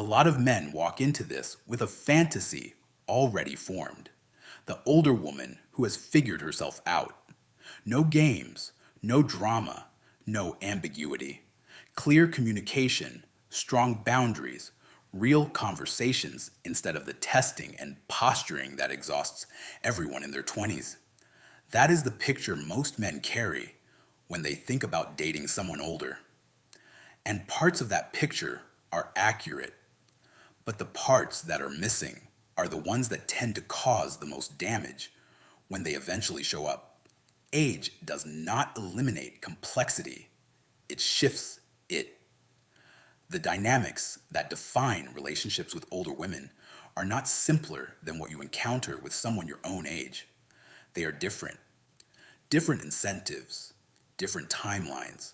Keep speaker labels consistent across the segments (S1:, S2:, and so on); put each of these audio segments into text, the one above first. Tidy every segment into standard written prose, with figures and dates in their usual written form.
S1: A lot of men walk into this with a fantasy already formed. The older woman who has figured herself out. No games, no drama, no ambiguity. Clear communication, strong boundaries, real conversations instead of the testing and posturing that exhausts everyone in their 20s. That is the picture most men carry when they think about dating someone older. And parts of that picture are accurate, but the parts that are missing are the ones that tend to cause the most damage when they eventually show up. Age does not eliminate complexity, it shifts it. The dynamics that define relationships with older women are not simpler than what you encounter with someone your own age. They are different. Different incentives, different timelines,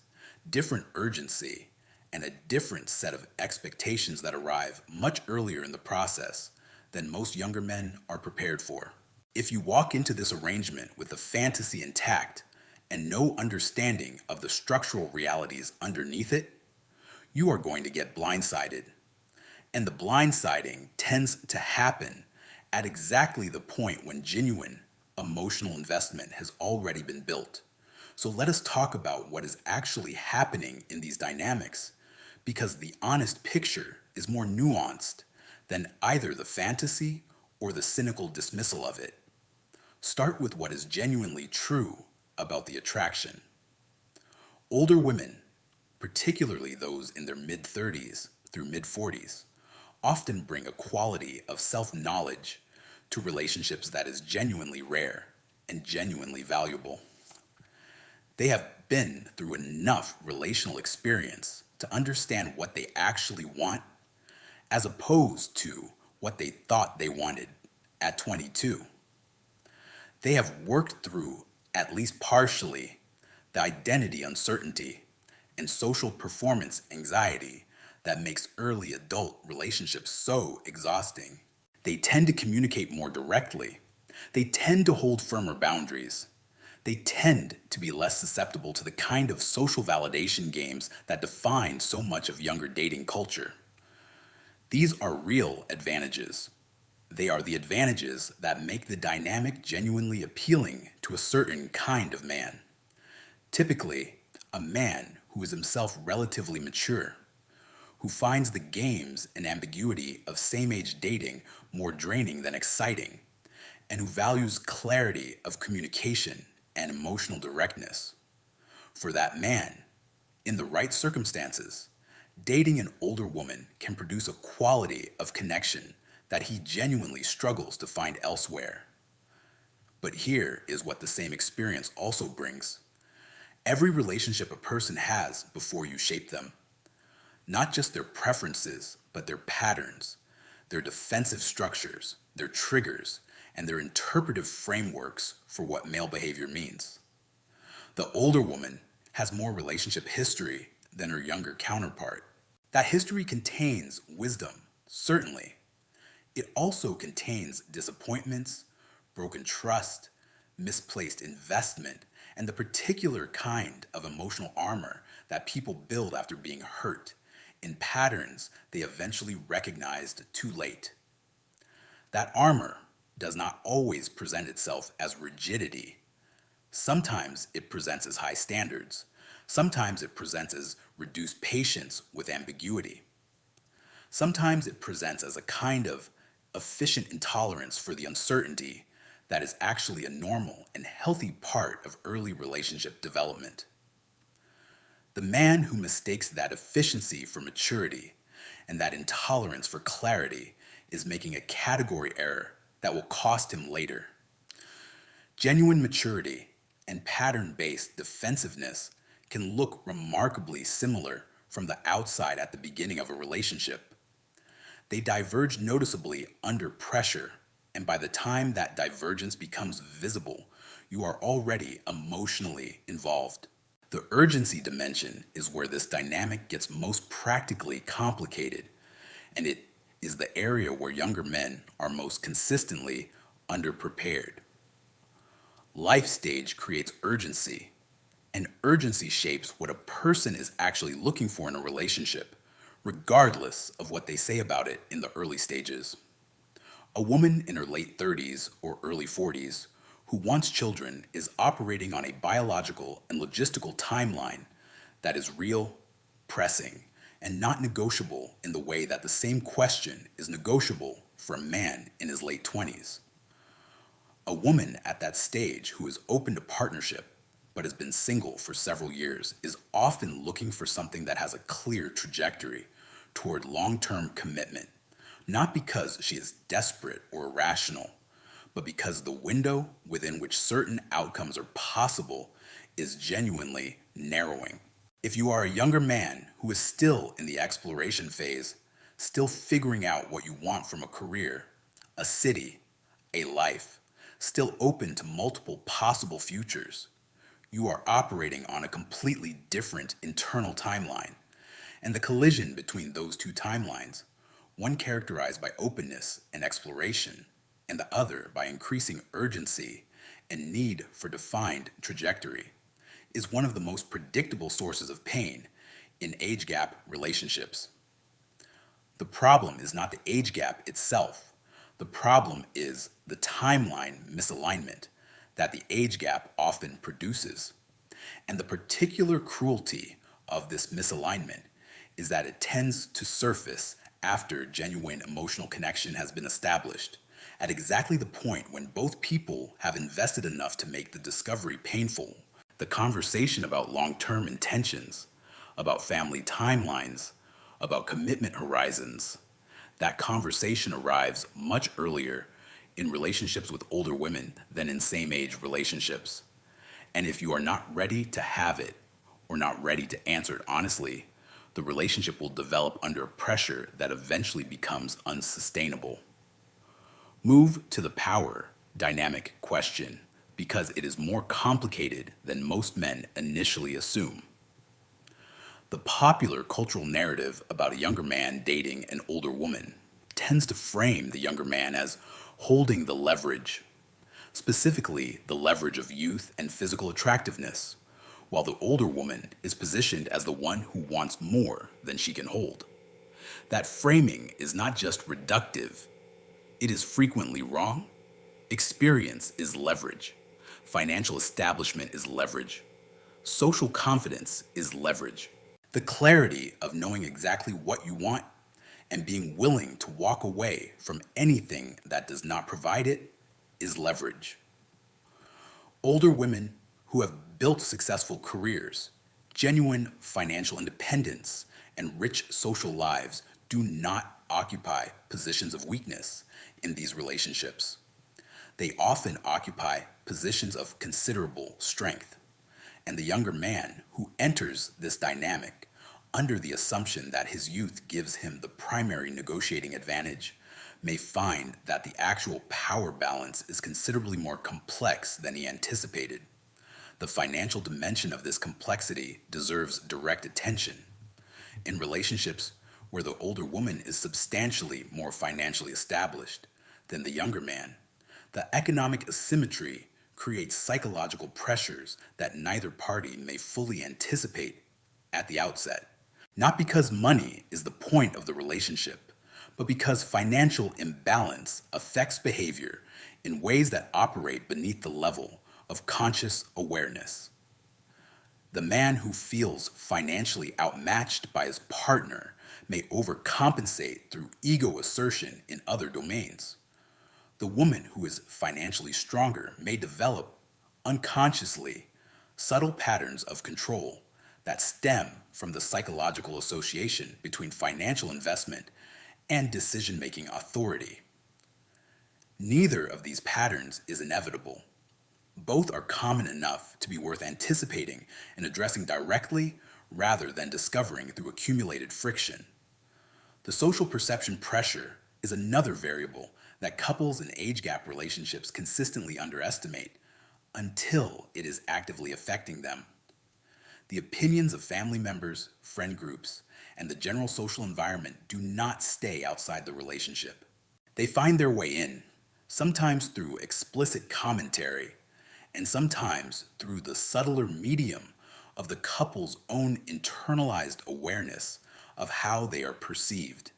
S1: different urgency, and a different set of expectations that arrive much earlier in the process than most younger men are prepared for. If you walk into this arrangement with the fantasy intact and no understanding of the structural realities underneath it, you are going to get blindsided. And the blindsiding tends to happen at exactly the point when genuine emotional investment has already been built. So let us talk about what is actually happening in these dynamics, because the honest picture is more nuanced than either the fantasy or the cynical dismissal of it. Start with what is genuinely true about the attraction. Older women, particularly those in their mid-30s through mid-40s, often bring a quality of self-knowledge to relationships that is genuinely rare and genuinely valuable. They have been through enough relational experience to understand what they actually want as opposed to what they thought they wanted at 22. They have worked through, at least partially, the identity uncertainty and social performance anxiety that makes early adult relationships so exhausting. They tend to communicate more directly. They tend to hold firmer boundaries. They tend to be less susceptible to the kind of social validation games that define so much of younger dating culture. These are real advantages. They are the advantages that make the dynamic genuinely appealing to a certain kind of man. Typically, a man who is himself relatively mature, who finds the games and ambiguity of same-age dating more draining than exciting, and who values clarity of communication and emotional directness. For that man, in the right circumstances, dating an older woman can produce a quality of connection that he genuinely struggles to find elsewhere. But here is what the same experience also brings. Every relationship a person has before you shape them, not just their preferences, but their patterns, their defensive structures, their triggers, and their interpretive frameworks for what male behavior means. The older woman has more relationship history than her younger counterpart. That history contains wisdom, certainly. It also contains disappointments, broken trust, misplaced investment, and the particular kind of emotional armor that people build after being hurt in patterns they eventually recognized too late. That armor does not always present itself as rigidity. Sometimes it presents as high standards. Sometimes it presents as reduced patience with ambiguity. Sometimes it presents as a kind of efficient intolerance for the uncertainty that is actually a normal and healthy part of early relationship development. The man who mistakes that efficiency for maturity and that intolerance for clarity is making a category error that will cost him later. Genuine maturity and pattern-based defensiveness can look remarkably similar from the outside at the beginning of a relationship. They diverge noticeably under pressure, and by the time that divergence becomes visible, you are already emotionally involved. The urgency dimension is where this dynamic gets most practically complicated, and it is the area where younger men are most consistently underprepared. Life stage creates urgency, and urgency shapes what a person is actually looking for in a relationship, regardless of what they say about it in the early stages. A woman in her late 30s or early 40s who wants children is operating on a biological and logistical timeline that is real, pressing, and not negotiable in the way that the same question is negotiable for a man in his late 20s. A woman at that stage who is open to partnership but has been single for several years is often looking for something that has a clear trajectory toward long term commitment, not because she is desperate or irrational, but because the window within which certain outcomes are possible is genuinely narrowing. If you are a younger man who is still in the exploration phase, still figuring out what you want from a career, a city, a life, still open to multiple possible futures, you are operating on a completely different internal timeline. And the collision between those two timelines, one characterized by openness and exploration, and the other by increasing urgency and need for defined trajectory, is one of the most predictable sources of pain in age gap relationships. The problem is not the age gap itself. The problem is the timeline misalignment that the age gap often produces. And the particular cruelty of this misalignment is that it tends to surface after genuine emotional connection has been established, at exactly the point when both people have invested enough to make the discovery painful. The conversation about long-term intentions, about family timelines, about commitment horizons, that conversation arrives much earlier in relationships with older women than in same-age relationships. And if you are not ready to have it, or not ready to answer it honestly, the relationship will develop under a pressure that eventually becomes unsustainable. Move to the power dynamic question because it is more complicated than most men initially assume. The popular cultural narrative about a younger man dating an older woman tends to frame the younger man as holding the leverage, specifically the leverage of youth and physical attractiveness, while the older woman is positioned as the one who wants more than she can hold. That framing is not just reductive, it is frequently wrong. Experience is leverage. Financial establishment is leverage. Social confidence is leverage. The clarity of knowing exactly what you want and being willing to walk away from anything that does not provide it is leverage. Older women who have built successful careers, genuine financial independence, and rich social lives do not occupy positions of weakness in these relationships. They often occupy positions of considerable strength. And the younger man who enters this dynamic under the assumption that his youth gives him the primary negotiating advantage may find that the actual power balance is considerably more complex than he anticipated. The financial dimension of this complexity deserves direct attention. In relationships where the older woman is substantially more financially established than the younger man, the economic asymmetry creates psychological pressures that neither party may fully anticipate at the outset. Not because money is the point of the relationship, but because financial imbalance affects behavior in ways that operate beneath the level of conscious awareness. The man who feels financially outmatched by his partner may overcompensate through ego assertion in other domains. The woman who is financially stronger may develop, unconsciously, subtle patterns of control that stem from the psychological association between financial investment and decision-making authority. Neither of these patterns is inevitable. Both are common enough to be worth anticipating and addressing directly rather than discovering through accumulated friction. The social perception pressure is another variable that couples in age gap relationships consistently underestimate until it is actively affecting them. The opinions of family members, friend groups, and the general social environment do not stay outside the relationship. They find their way in, sometimes through explicit commentary, and sometimes through the subtler medium of the couple's own internalized awareness of how they are perceived.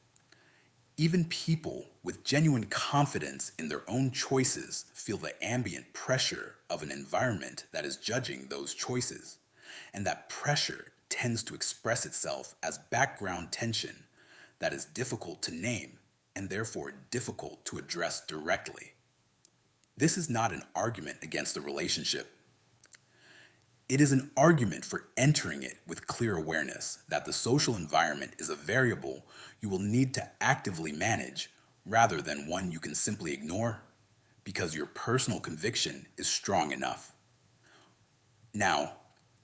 S1: Even people with genuine confidence in their own choices feel the ambient pressure of an environment that is judging those choices, and that pressure tends to express itself as background tension that is difficult to name and therefore difficult to address directly. This is not an argument against the relationship. It is an argument for entering it with clear awareness that the social environment is a variable you will need to actively manage rather than one you can simply ignore because your personal conviction is strong enough. Now,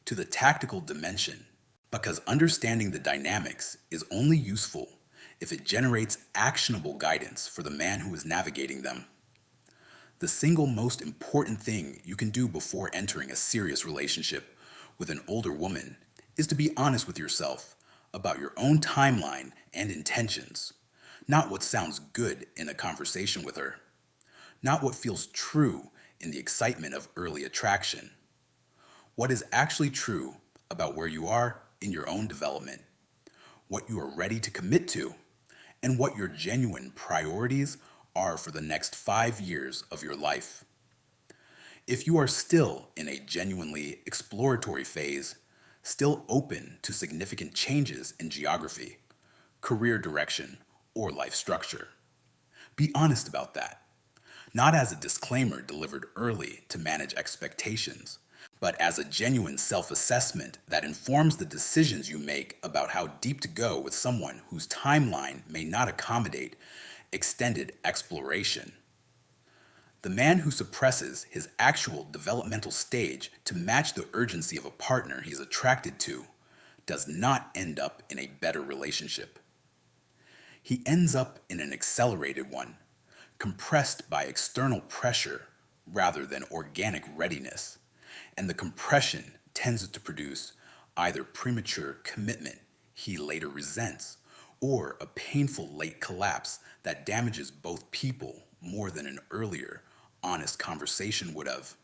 S1: to the tactical dimension, because understanding the dynamics is only useful if it generates actionable guidance for the man who is navigating them. The single most important thing you can do before entering a serious relationship with an older woman is to be honest with yourself about your own timeline and intentions, not what sounds good in a conversation with her, not what feels true in the excitement of early attraction. What is actually true about where you are in your own development, what you are ready to commit to, and what your genuine priorities are for the next 5 years of your life. If you are still in a genuinely exploratory phase, still open to significant changes in geography, career direction, or life structure, be honest about that. Not as a disclaimer delivered early to manage expectations, but as a genuine self assessment that informs the decisions you make about how deep to go with someone whose timeline may not accommodate extended exploration. The man who suppresses his actual developmental stage to match the urgency of a partner he is attracted to does not end up in a better relationship. He ends up in an accelerated one, compressed by external pressure rather than organic readiness, and the compression tends to produce either premature commitment he later resents or a painful late collapse that damages both people more than an earlier, honest conversation would have.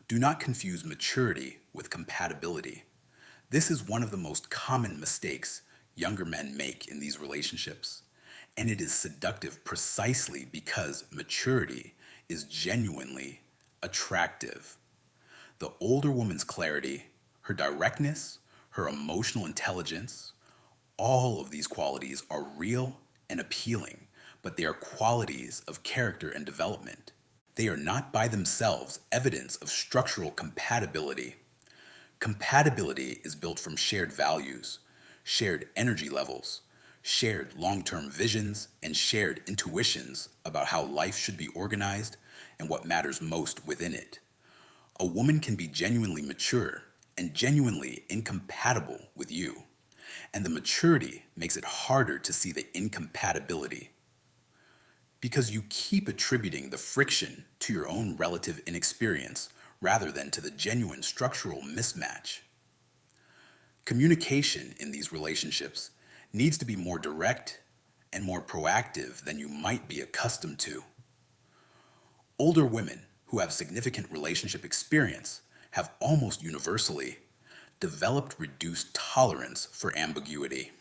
S1: Do not confuse maturity with compatibility. This is one of the most common mistakes younger men make in these relationships, and it is seductive precisely because maturity is genuinely attractive. The older woman's clarity, her directness, her emotional intelligence, all of these qualities are real and appealing, but they are qualities of character and development. They are not by themselves evidence of structural compatibility. Compatibility is built from shared values, shared energy levels, shared long-term visions, and shared intuitions about how life should be organized and what matters most within it. A woman can be genuinely mature and genuinely incompatible with you, and the maturity makes it harder to see the incompatibility because you keep attributing the friction to your own relative inexperience rather than to the genuine structural mismatch. Communication in these relationships needs to be more direct and more proactive than you might be accustomed to. Older women who have significant relationship experience have almost universally developed reduced tolerance for ambiguity.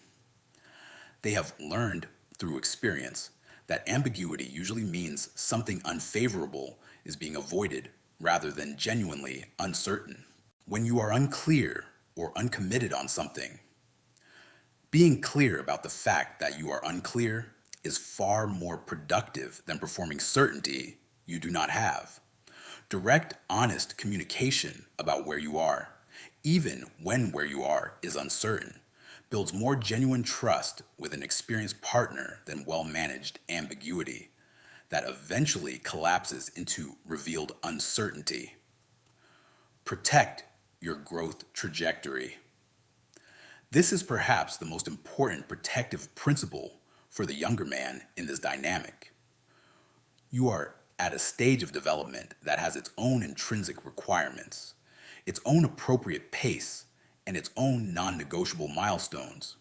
S1: They have learned through experience that ambiguity usually means something unfavorable is being avoided rather than genuinely uncertain. When you are unclear or uncommitted on something, being clear about the fact that you are unclear is far more productive than performing certainty you do not have. Direct, honest communication about where you are, even when where you are is uncertain, builds more genuine trust with an experienced partner than well-managed ambiguity that eventually collapses into revealed uncertainty. Protect your growth trajectory. This is perhaps the most important protective principle for the younger man in this dynamic. You are at a stage of development that has its own intrinsic requirements, its own appropriate pace, and its own non-negotiable milestones.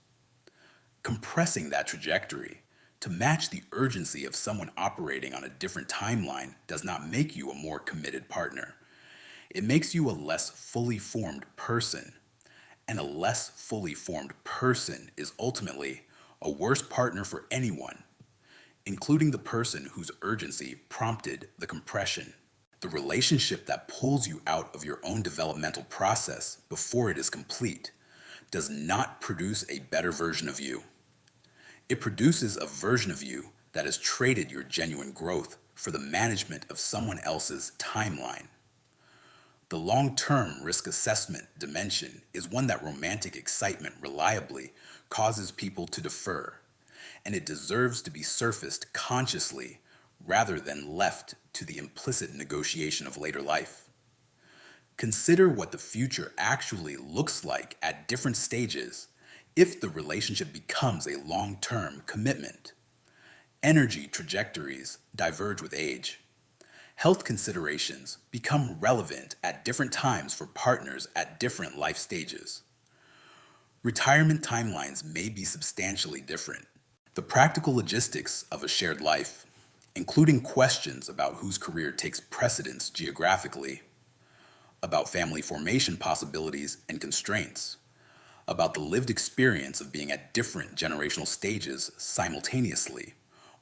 S1: Compressing that trajectory to match the urgency of someone operating on a different timeline does not make you a more committed partner. It makes you a less fully formed person, And a less fully formed person is ultimately a worse partner for anyone, including the person whose urgency prompted the compression. The relationship that pulls you out of your own developmental process before it is complete does not produce a better version of you. It produces a version of you that has traded your genuine growth for the management of someone else's timeline. The long-term risk assessment dimension is one that romantic excitement reliably causes people to defer, and it deserves to be surfaced consciously rather than left to the implicit negotiation of later life. Consider what the future actually looks like at different stages if the relationship becomes a long-term commitment. Energy trajectories diverge with age. Health considerations become relevant at different times for partners at different life stages. Retirement timelines may be substantially different. The practical logistics of a shared life, including questions about whose career takes precedence geographically, about family formation possibilities and constraints, about the lived experience of being at different generational stages simultaneously,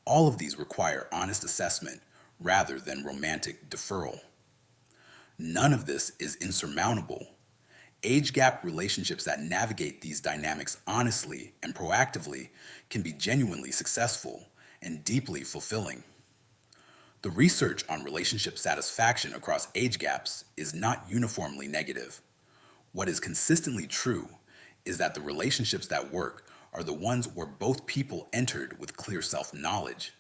S1: all of these require honest assessment rather than romantic deferral. None of this is insurmountable. Age gap relationships that navigate these dynamics honestly and proactively can be genuinely successful and deeply fulfilling. The research on relationship satisfaction across age gaps is not uniformly negative. What is consistently true is that the relationships that work are the ones where both people entered with clear self-knowledge,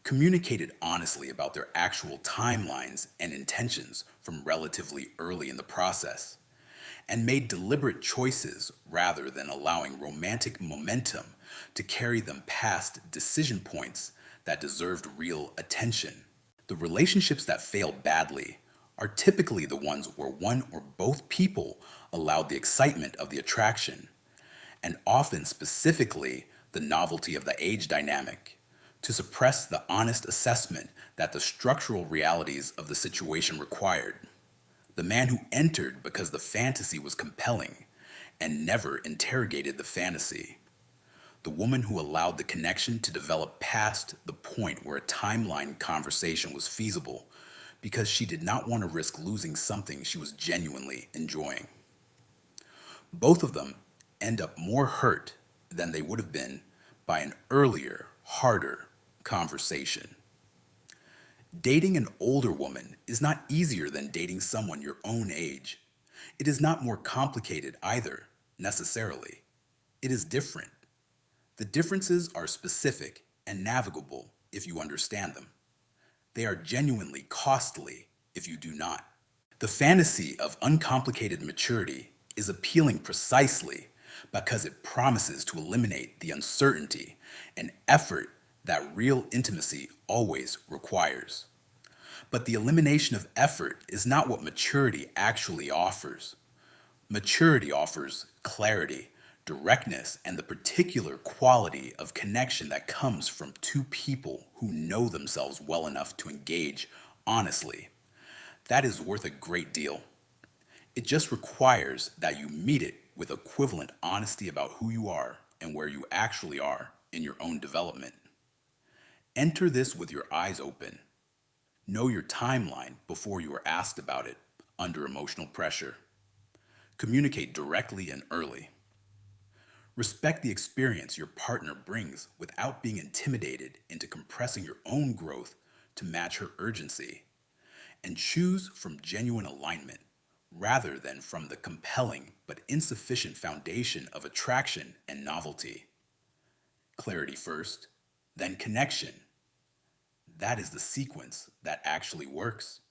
S1: communicated honestly about their actual timelines and intentions from relatively early in the process, and made deliberate choices rather than allowing romantic momentum to carry them past decision points that deserved real attention. The relationships that fail badly are typically the ones where one or both people allowed the excitement of the attraction, and often specifically the novelty of the age dynamic, to suppress the honest assessment that the structural realities of the situation required. The man who entered because the fantasy was compelling and never interrogated the fantasy. The woman who allowed the connection to develop past the point where a timeline conversation was feasible because she did not want to risk losing something she was genuinely enjoying. Both of them end up more hurt than they would have been by an earlier, harder conversation. Dating an older woman is not easier than dating someone your own age. It is not more complicated either, necessarily. It is different. The differences are specific and navigable if you understand them. They are genuinely costly if you do not. The fantasy of uncomplicated maturity is appealing precisely because it promises to eliminate the uncertainty and effort that real intimacy always requires. But the elimination of effort is not what maturity actually offers. Maturity offers clarity, directness, and the particular quality of connection that comes from two people who know themselves well enough to engage honestly. That is worth a great deal. It just requires that you meet it with equivalent honesty about who you are and where you actually are in your own development. Enter this with your eyes open. Know your timeline before you are asked about it under emotional pressure. Communicate directly and early. Respect the experience your partner brings without being intimidated into compressing your own growth to match her urgency. And choose from genuine alignment rather than from the compelling but insufficient foundation of attraction and novelty. Clarity first, then connection. That is the sequence that actually works.